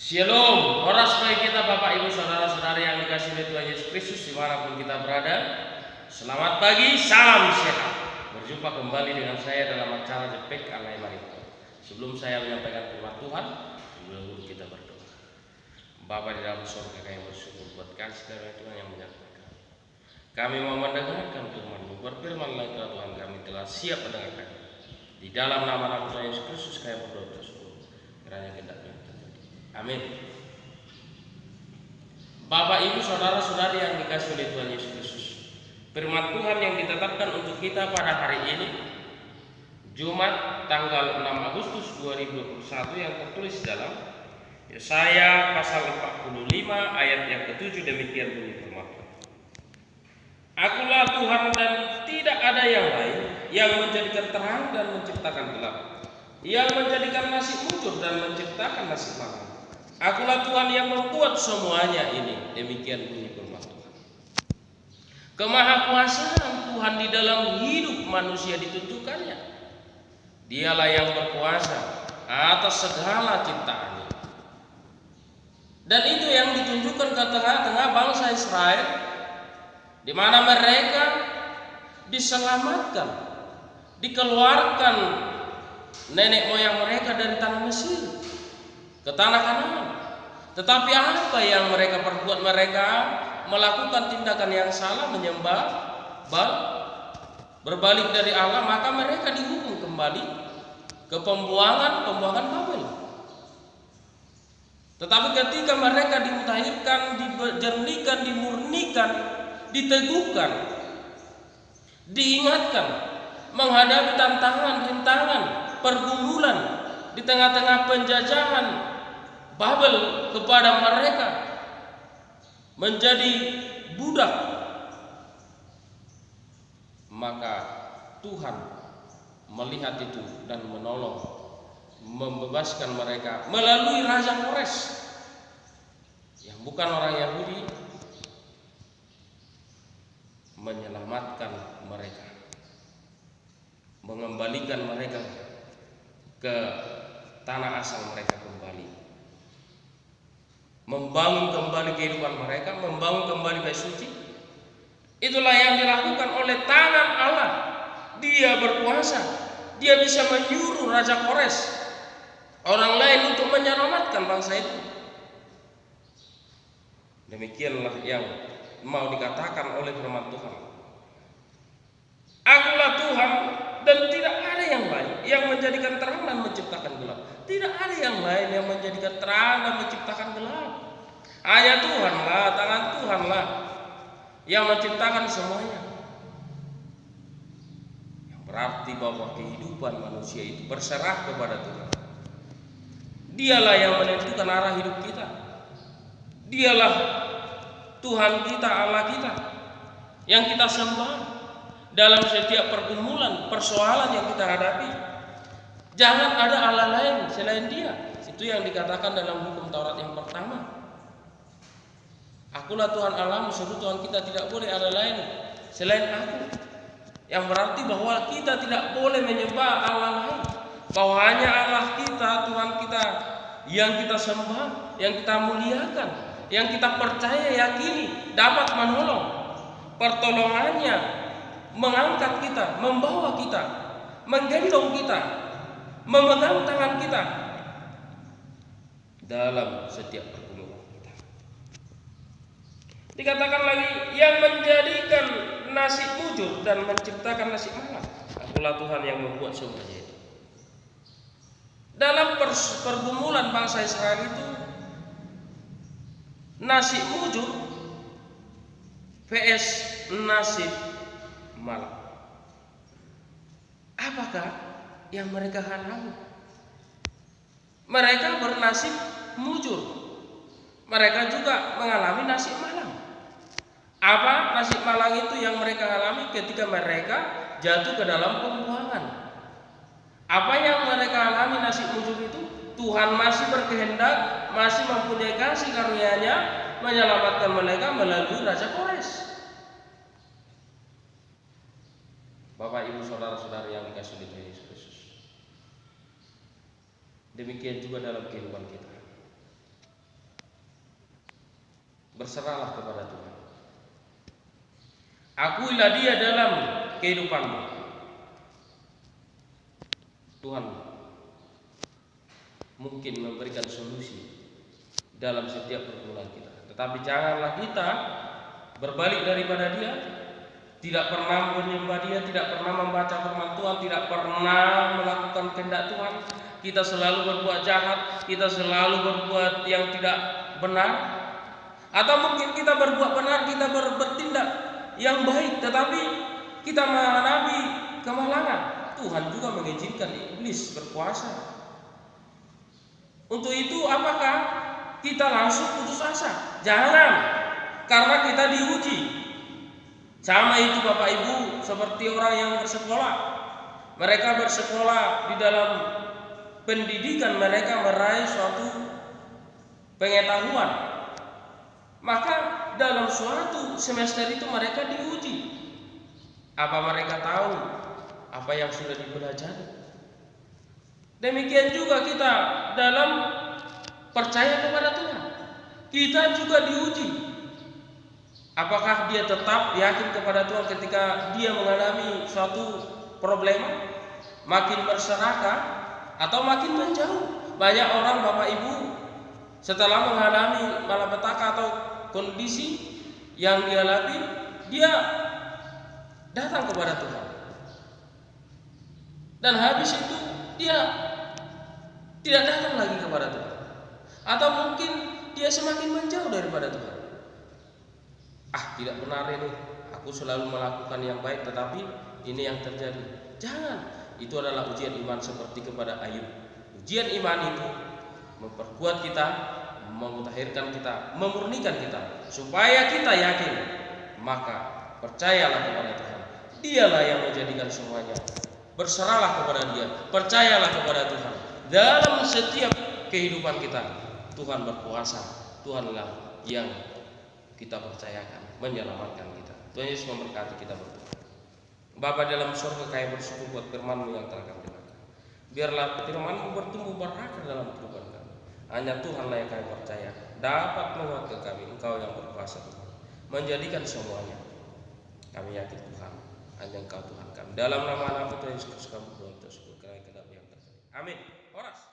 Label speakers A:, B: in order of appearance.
A: Shalom, horas bagi kita Bapak Ibu Saudara-saudari yang dikasihi oleh Tuhan Yesus Kristus dimanapun kita berada. Selamat pagi, salam sehat. Berjumpa kembali dengan saya dalam acara The Peak Alay Marito. Sebelum saya menyampaikan firman Tuhan, dulu kita berdoa. Bapa di dalam surga, kami bersyukur buat kasih karunia Tuhan yang menyertai. Kami mau mendengarkan firman-Mu. Berfirmanlah Tuhan, kami telah siap mendengarkan. Di dalam nama Tuhan Yesus Kristus kami berdoa bersyukur. Kiranya kehendak-Mu terjadi. Amin. Bapak Ibu Saudara-saudari yang dikasihi oleh Tuhan Yesus Kristus, firman Tuhan yang ditetapkan untuk kita pada hari ini, Jumat tanggal 6 Agustus 2021, yang tertulis dalam Yesaya pasal 45 ayat yang ke-7. Demikian bunyi firman Tuhan. Akulah Tuhan dan tidak ada yang lain, yang menjadikan terang dan menciptakan gelap, yang menjadikan nasib mujur dan menciptakan nasib malam. Akulah Tuhan yang membuat semuanya ini. Demikian bunyi firman Tuhan. Kemahakuasaan Tuhan di dalam hidup manusia ditentukannya. Dialah yang berkuasa atas segala ciptaannya. Dan itu yang ditunjukkan ke tengah-tengah bangsa Israel, di mana mereka diselamatkan, dikeluarkan nenek moyang mereka dari tanah Mesir ke tanah Kanaan. Tetapi apa yang mereka perbuat? Mereka melakukan tindakan yang salah, menyembah Baal, berbalik dari Allah, maka mereka dihukum kembali ke pembuangan Babel. Tetapi ketika mereka dimutahirkan, dijernihkan, dimurnikan, diteguhkan, diingatkan, menghadapi tantangan, rintangan, pergumulan di tengah-tengah penjajahan Babel kepada mereka, menjadi budak, maka Tuhan melihat itu dan menolong, membebaskan mereka melalui Raja Kores yang bukan orang Yahudi, menyelamatkan mereka, mengembalikan mereka ke tanah asal mereka kembali, membangun kembali kehidupan mereka, membangun kembali bait suci. Itulah yang dilakukan oleh tangan Allah. Dia berkuasa, dia bisa menyuruh Raja Kores, orang lain, untuk menyelamatkan bangsa itu. Demikianlah yang mau dikatakan oleh firman Tuhan. Akulah Tuhan dan tidak ada yang lain yang menjadikan terang dan menciptakan gelap. Tidak ada yang lain yang menjadikan terang dan menciptakan gelap. Hanya Tuhanlah, tangan Tuhanlah yang menciptakan semuanya. Yang berarti bahwa kehidupan manusia itu berserah kepada Tuhan. Dialah yang menentukan arah hidup kita. Dialah Tuhan kita, Allah kita, yang kita sembah dalam setiap pergumulan, persoalan yang kita hadapi. Jangan ada Allah lain selain Dia. Itu yang dikatakan dalam hukum Taurat yang pertama. Akulah Tuhan Allahmu, sungguh Tuhan kita, tidak boleh ada lain selain Aku. Yang berarti bahwa kita tidak boleh menyembah Allah lain, bahwa hanya Allah kita, Tuhan kita, yang kita sembah, yang kita muliakan, yang kita percaya, yakini dapat menolong. Pertolongannya mengangkat kita, membawa kita, menggendong kita, memegang tangan kita dalam setiap pergumulan kita. Dikatakan lagi, yang menjadikan nasib mujur dan menciptakan nasib malam. Akulah Tuhan yang membuat semuanya itu. Dalam pergumulan bangsa Israel itu, nasib mujur vs nasib malam. Apakah yang mereka alami? Mereka bernasib mujur, mereka juga mengalami nasib malam. Apa nasib malam itu yang mereka alami ketika mereka jatuh ke dalam pembuangan? Apa yang mereka alami nasib mujur itu? Tuhan masih berkehendak, masih mempunyai kasih karunia-Nya menyelamatkan mereka melalui Raja Kores. Bapak Ibu Saudara-saudari yang dikasihi oleh Tuhan Yesus Kristus, demikian juga dalam kehidupan kita. berserahlah kepada Tuhan. Akuilah Dia dalam kehidupanmu. Tuhan mungkin memberikan solusi dalam setiap pergumulan kita. Tetapi janganlah kita berbalik daripada Dia, tidak pernah menyembah Dia, tidak pernah membaca firman Tuhan, tidak pernah melakukan kehendak Tuhan. Kita selalu berbuat jahat, kita selalu berbuat yang tidak benar. Atau mungkin kita berbuat benar, kita bertindak yang baik, tetapi kita menghadapi kemalangan. Tuhan juga mengizinkan iblis berkuasa. Untuk itu apakah kita langsung putus asa? Jangan, karena kita diuji. Sama itu Bapak Ibu, seperti orang yang bersekolah. Mereka bersekolah di dalam pendidikan, mereka meraih suatu pengetahuan. Maka dalam suatu semester itu mereka diuji. Apa mereka tahu apa yang sudah dipelajari? Demikian juga kita dalam percaya kepada Tuhan. Kita juga diuji. Apakah dia tetap yakin kepada Tuhan ketika dia mengalami suatu problema? Makin berserakah atau makin menjauh? Banyak orang Bapak Ibu setelah mengalami malapetaka atau kondisi yang dialami, dia datang kepada Tuhan. Dan habis itu dia tidak datang lagi kepada Tuhan. Atau mungkin dia semakin menjauh daripada Tuhan. Tidak benar ini, aku selalu melakukan yang baik, tetapi ini yang terjadi. Jangan, itu adalah ujian iman seperti kepada Ayub. Ujian iman itu memperkuat kita, memutahirkan kita, memurnikan kita, supaya kita yakin. Maka percayalah kepada Tuhan. Dialah yang menjadikan semuanya. Berserahlah kepada Dia, percayalah kepada Tuhan. Dalam setiap kehidupan kita, Tuhan berkuasa. Tuhanlah yang kita percayakan, menyelamatkan kita. Tuhan Yesus memberkati kita berdua. Bapa dalam surga, kami bersyukur buat firman-Mu yang telah kami dengarkan. Biarlah firman-Mu bertumbuh berakar dalam kehidupan kami. Hanya Tuhanlah yang kami percaya dapat menguatkan kami. Engkau yang berkuasa Tuhan, menjadikan semuanya. Kami yakin Tuhan, hanya Engkau Tuhan kami. Dalam nama Tuhan Yesus Kristus kami berdoa, terus berkenan yang terjadi. Amin. Horas.